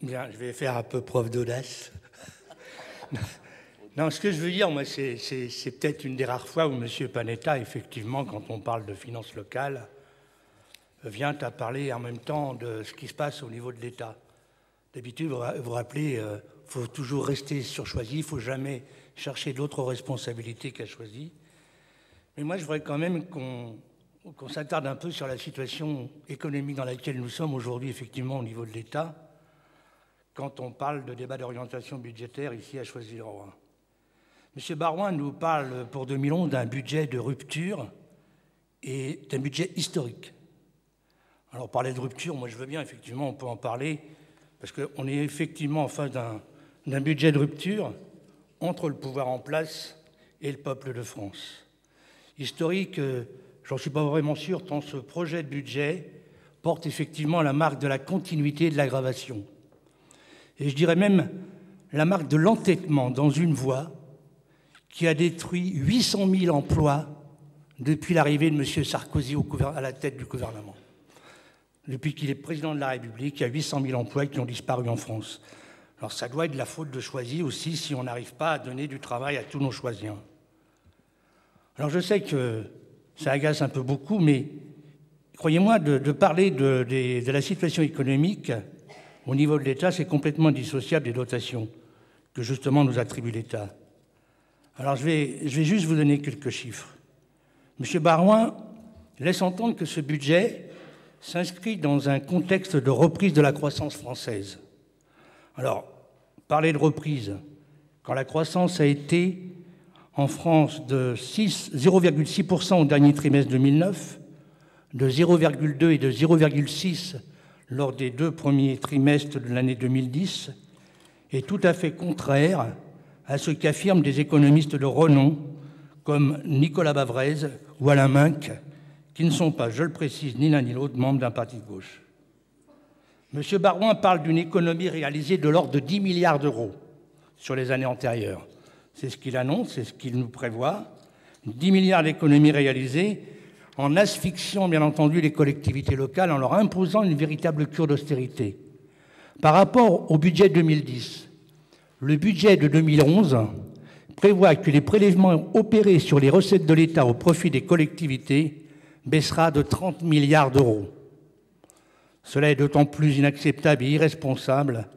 Bien, je vais faire un peu preuve d'audace. Non, ce que je veux dire, moi, c'est peut-être une des rares fois où M. Panetta, effectivement, quand on parle de finances locales, vient à parler en même temps de ce qui se passe au niveau de l'État. D'habitude, vous vous rappelez, il faut toujours rester sur choisi, il ne faut jamais chercher d'autres responsabilités qu'à choisi. Mais moi, je voudrais quand même qu'on s'attarde un peu sur la situation économique dans laquelle nous sommes aujourd'hui, effectivement, au niveau de l'État, quand on parle de débat d'orientation budgétaire ici à Choisy-le-Roi. M. Baroin nous parle pour 2011 d'un budget de rupture et d'un budget historique. Alors, parler de rupture, moi je veux bien, effectivement, on peut en parler, parce qu'on est effectivement en face d'un budget de rupture entre le pouvoir en place et le peuple de France. Historique, j'en suis pas vraiment sûr, tant ce projet de budget porte effectivement la marque de la continuité et de l'aggravation. Et je dirais même la marque de l'entêtement dans une voie qui a détruit 800 000 emplois depuis l'arrivée de M. Sarkozy à la tête du gouvernement. Depuis qu'il est président de la République, il y a 800 000 emplois qui ont disparu en France. Alors ça doit être de la faute de Choisy aussi si on n'arrive pas à donner du travail à tous nos Choisiens. Alors je sais que ça agace un peu beaucoup, mais croyez-moi, de parler de la situation économique au niveau de l'État, c'est complètement dissociable des dotations que justement nous attribue l'État. Alors je vais juste vous donner quelques chiffres. M. Baroin laisse entendre que ce budget s'inscrit dans un contexte de reprise de la croissance française. Alors, parler de reprise, quand la croissance a été en France de 0,6% au dernier trimestre 2009, de 0,2 et de 0,6 lors des 2 premiers trimestres de l'année 2010, est tout à fait contraire à ce qu'affirment des économistes de renom comme Nicolas Bavrez ou Alain Minc, qui ne sont pas, je le précise, ni l'un ni l'autre membres d'un parti de gauche. M. Baroin parle d'une économie réalisée de l'ordre de 10 milliards d'euros sur les années antérieures. C'est ce qu'il annonce, c'est ce qu'il nous prévoit. 10 milliards d'économies réalisées en asphyxiant, bien entendu, les collectivités locales, en leur imposant une véritable cure d'austérité. Par rapport au budget 2010, le budget de 2011 prévoit que les prélèvements opérés sur les recettes de l'État au profit des collectivités baissera de 30 milliards d'euros. Cela est d'autant plus inacceptable et irresponsable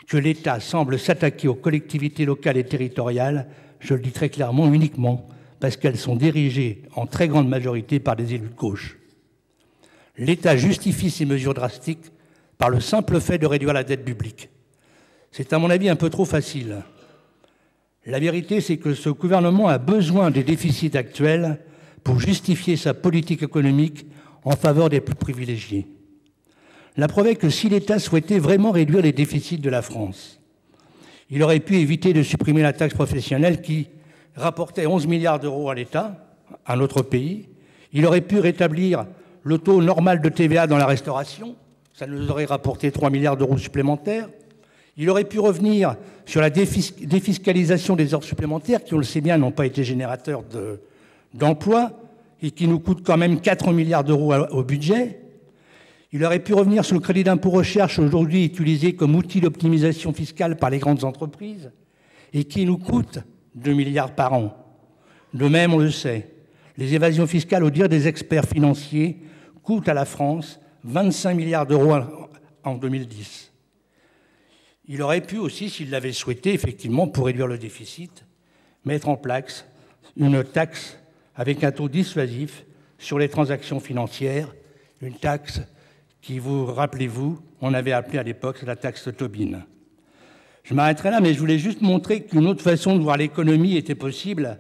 que l'État semble s'attaquer aux collectivités locales et territoriales, je le dis très clairement, uniquement parce qu'elles sont dirigées en très grande majorité par des élus de gauche. L'État justifie ces mesures drastiques par le simple fait de réduire la dette publique. C'est à mon avis un peu trop facile. La vérité, c'est que ce gouvernement a besoin des déficits actuels pour justifier sa politique économique en faveur des plus privilégiés. La preuve est que si l'État souhaitait vraiment réduire les déficits de la France, il aurait pu éviter de supprimer la taxe professionnelle qui rapportait 11 milliards d'euros à l'État, à notre pays. Il aurait pu rétablir le taux normal de TVA dans la restauration, ça nous aurait rapporté 3 milliards d'euros supplémentaires. Il aurait pu revenir sur la défiscalisation des heures supplémentaires qui, on le sait bien, n'ont pas été générateurs d'emplois et qui nous coûtent quand même 4 milliards d'euros au budget. Il aurait pu revenir sur le crédit d'impôt recherche, aujourd'hui utilisé comme outil d'optimisation fiscale par les grandes entreprises et qui nous coûte 2 milliards par an. De même, on le sait, les évasions fiscales, au dire des experts financiers, coûtent à la France 25 milliards d'euros en 2010. Il aurait pu aussi, s'il l'avait souhaité, effectivement, pour réduire le déficit, mettre en place une taxe avec un taux dissuasif sur les transactions financières, une taxe qui, vous rappelez-vous, on avait appelé à l'époque la taxe Tobin. Je m'arrêterai là, mais je voulais juste montrer qu'une autre façon de voir l'économie était possible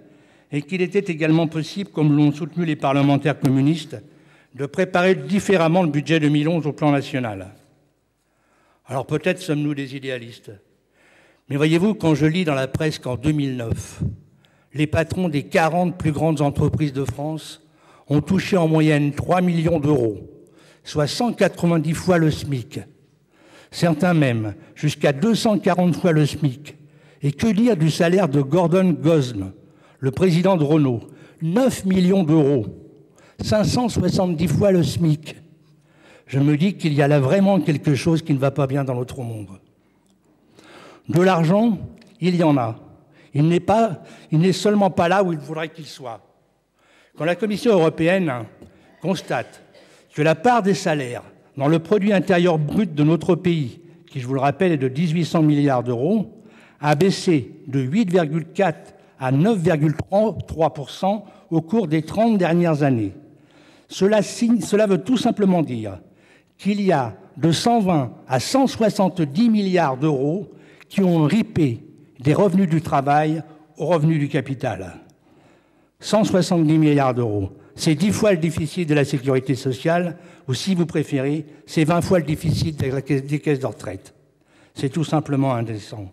et qu'il était également possible, comme l'ont soutenu les parlementaires communistes, de préparer différemment le budget 2011 au plan national. Alors peut-être sommes-nous des idéalistes. Mais voyez-vous, quand je lis dans la presse qu'en 2009, les patrons des 40 plus grandes entreprises de France ont touché en moyenne 3 millions d'euros, soit 190 fois le SMIC, certains même jusqu'à 240 fois le SMIC. Et que dire du salaire de Gordon Gosme, le président de Renault, 9 millions d'euros, 570 fois le SMIC. Je me dis qu'il y a là vraiment quelque chose qui ne va pas bien dans notre monde. De l'argent, il y en a. Il n'est seulement pas là où il faudrait qu'il soit. Quand la Commission européenne constate que la part des salaires dans le produit intérieur brut de notre pays, qui, je vous le rappelle, est de 1800 milliards d'euros, a baissé de 8,4 à 9,3% au cours des 30 dernières années. Cela veut tout simplement dire qu'il y a de 120 à 170 milliards d'euros qui ont ripé des revenus du travail aux revenus du capital. 170 milliards d'euros. C'est 10 fois le déficit de la sécurité sociale, ou si vous préférez, c'est 20 fois le déficit des caisses de retraite. C'est tout simplement indécent.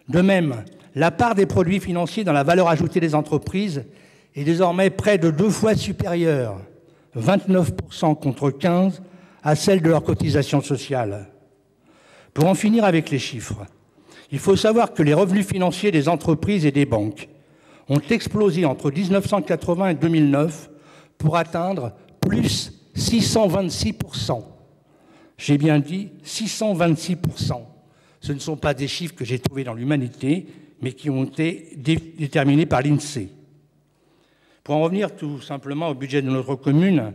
De même, la part des produits financiers dans la valeur ajoutée des entreprises est désormais près de 2 fois supérieure, 29% contre 15%, à celle de leurs cotisations sociales. Pour en finir avec les chiffres, il faut savoir que les revenus financiers des entreprises et des banques ont explosé entre 1980 et 2009 pour atteindre plus 626%. J'ai bien dit 626%. Ce ne sont pas des chiffres que j'ai trouvés dans l'Humanité, mais qui ont été déterminés par l'INSEE. Pour en revenir tout simplement au budget de notre commune,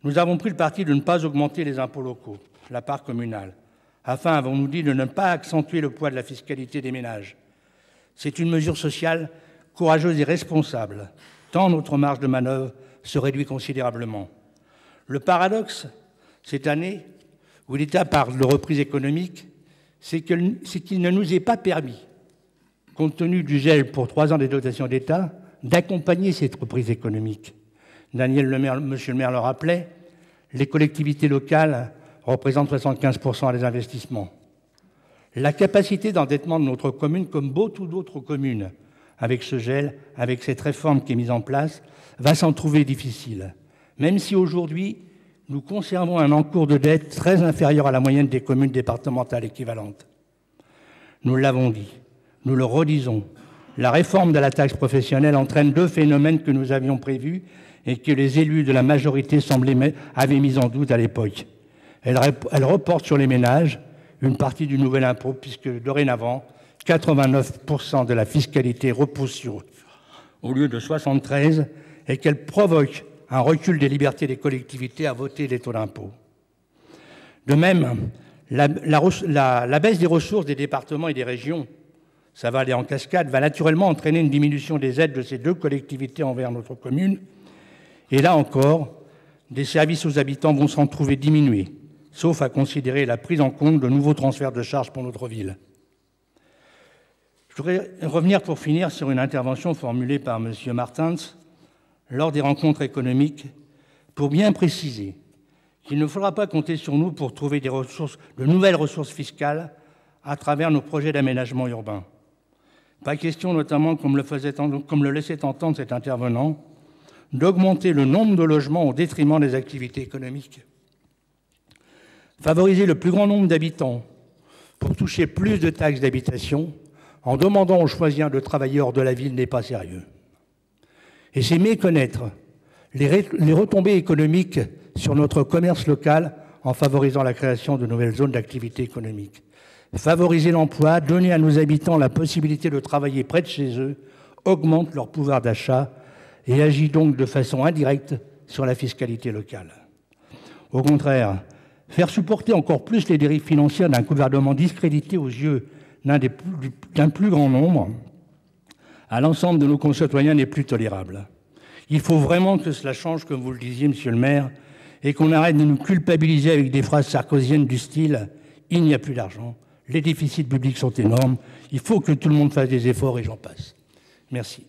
nous avons pris le parti de ne pas augmenter les impôts locaux, la part communale, afin, avons-nous dit, de ne pas accentuer le poids de la fiscalité des ménages. C'est une mesure sociale courageuse et responsable, tant notre marge de manœuvre se réduit considérablement. Le paradoxe, cette année, où l'État parle de reprise économique, c'est qu'il ne nous est pas permis, compte tenu du gel pour 3 ans des dotations d'État, d'accompagner cette reprise économique. Monsieur le maire le rappelait, les collectivités locales représentent 75% des investissements. La capacité d'endettement de notre commune, comme beaucoup d'autres communes, avec ce gel, avec cette réforme qui est mise en place, va s'en trouver difficile. Même si aujourd'hui, nous conservons un encours de dette très inférieur à la moyenne des communes départementales équivalentes. Nous l'avons dit, nous le redisons, la réforme de la taxe professionnelle entraîne 2 phénomènes que nous avions prévus et que les élus de la majorité avaient mis en doute à l'époque. Elle reporte sur les ménages une partie du nouvel impôt, puisque dorénavant, 89% de la fiscalité repose sur eux, au lieu de 73%, et qu'elle provoque un recul des libertés des collectivités à voter les taux d'impôt. De même, la baisse des ressources des départements et des régions, ça va aller en cascade, va naturellement entraîner une diminution des aides de ces 2 collectivités envers notre commune. Et là encore, des services aux habitants vont s'en trouver diminués, sauf à considérer la prise en compte de nouveaux transferts de charges pour notre ville. Je voudrais revenir pour finir sur une intervention formulée par M. Martins lors des rencontres économiques pour bien préciser qu'il ne faudra pas compter sur nous pour trouver de nouvelles ressources fiscales à travers nos projets d'aménagement urbain. Pas question notamment, comme le laissait entendre cet intervenant, d'augmenter le nombre de logements au détriment des activités économiques. Favoriser le plus grand nombre d'habitants pour toucher plus de taxes d'habitation en demandant aux choisiens de travailler hors de la ville n'est pas sérieux. Et c'est méconnaître les retombées économiques sur notre commerce local en favorisant la création de nouvelles zones d'activité économique. Favoriser l'emploi, donner à nos habitants la possibilité de travailler près de chez eux, augmente leur pouvoir d'achat et agit donc de façon indirecte sur la fiscalité locale. Au contraire, faire supporter encore plus les dérives financières d'un gouvernement discrédité aux yeux d'un plus grand nombre à l'ensemble de nos concitoyens n'est plus tolérable. Il faut vraiment que cela change, comme vous le disiez, monsieur le maire, et qu'on arrête de nous culpabiliser avec des phrases sarkoziennes du style « il n'y a plus d'argent », les déficits publics sont énormes, il faut que tout le monde fasse des efforts et j'en passe. Merci.